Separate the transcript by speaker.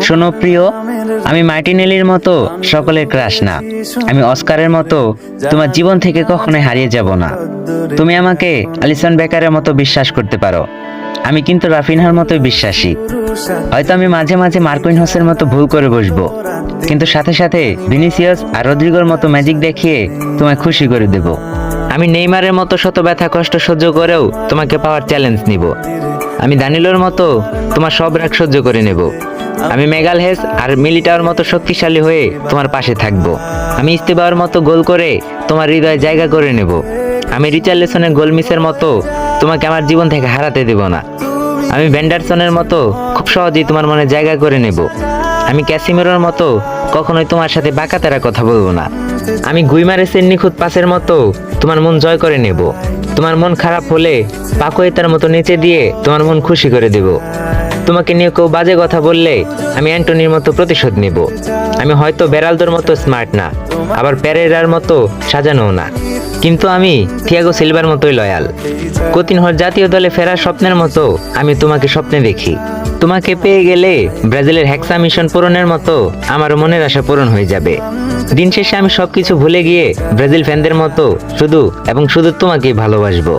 Speaker 1: শোনো প্রিয়, আমি মার্টিনেলির মতো সকলের ক্রাশ না, আমি অস্কারের মতো তোমার জীবন থেকে কখনোই হারিয়ে যাব না। তুমি আমাকে অ্যালিসন বেকারের মতো বিশ্বাস করতে পারো, আমি কিন্তু রাফিনহার মতোই বিশ্বাসী। হয়তো আমি মাঝে মাঝে মার্কুইনহসের মতো ভুল করে বসবো, কিন্তু সাথে সাথে ভিনিসিয়াস আর রদ্রিগোর মতো ম্যাজিক দেখিয়ে তোমায় খুশি করে দেব। আমি নেইমারের মতো শত ব্যথা কষ্ট সহ্য করেও তোমাকে পাওয়ার চ্যালেঞ্জ নিব। আমি দানিলোর মতো তোমার সব রাগ সহ্য করে নেব। আমি মেগালহেস আর মিলিটাওর মতো শক্তিশালী হয়ে তোমার পাশে থাকব। আমি ইস্তেবাওর মতো গোল করে তোমার হৃদয়ে জায়গা করে নেব। আমি রিচার্লিসনের গোল মিসের মতো তোমাকে আমার জীবন থেকে হারাতে দেব না। আমি ভেন্ডারসনের মতো খুব সহজেই তোমার মনে জায়গা করে নেব। আমি ক্যাসিমেরোর মতো কখনোই তোমার সাথে বাঁকাতেরা কথা বলবো না। আমি গুইমারেসের নিখুঁত পাসের মতো তোমার মন জয় করে নেব। তোমার মন খারাপ হলে পাকোয়েতার মতো নিচে দিয়ে তোমার মন খুশি করে দেব। তোমাকে নিয়ে কেউ বাজে কথা বললে আমি অ্যান্টনির মতো প্রতিশোধ নেব। আমি হয়তো বেরালদোর মতো স্মার্ট না, আবার পেরেরার মতো সাজানোও না, কিন্তু আমি থিয়াগো সিলভার মতোই লয়াল। কোতিনহোর জাতীয় দলে ফেরার স্বপ্নের মতো আমি তোমাকে স্বপ্নে দেখি। তোমাকে পেয়ে গেলে ব্রাজিলের হেক্সা মিশন পূরণের মতো আমার মনের আশা পূরণ হয়ে যাবে। দিন শেষে আমি সবকিছু ভুলে গিয়ে ব্রাজিল ফ্যানদের মতো শুধু এবং শুধু তোমাকেই ভালোবাসবো।